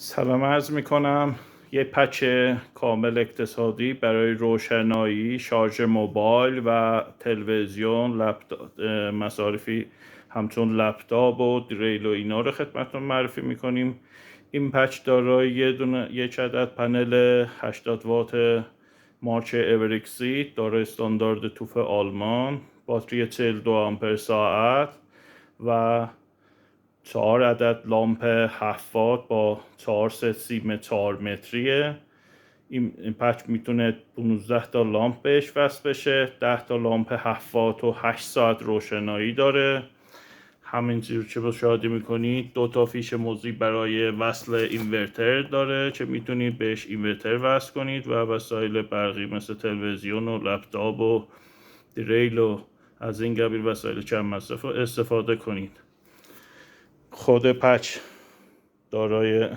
سلام عرض میکنم. یه پچ کامل اقتصادی برای روشنایی، شارژ موبایل و تلویزیون، مصارفی همچون لپتاپ و دریل و اینا رو خدمتتون معرفی میکنیم. این پچ دارای یک عدد پنل 80 وات مارچ اورکسی، دارای استاندارد توف آلمان، باتری 42 آمپر ساعت و 4 عدد لامپ 7 وات با 4 ست سیم 4 متریه. این پچ میتونه 15 تا لامپ بهش وصل بشه. 10 تا لامپ 7 وات و 8 ساعت روشنایی داره. همینجور که مشاهده میکنید 2 تا فیش موزی برای وصل اینورتر داره که میتونید بهش اینورتر وصل کنید و وسایل برقی مثل تلویزیون و لپتاپ و دریل و از این قبیل وسایل چند مصرف استفاده کنید. خود پچ دارای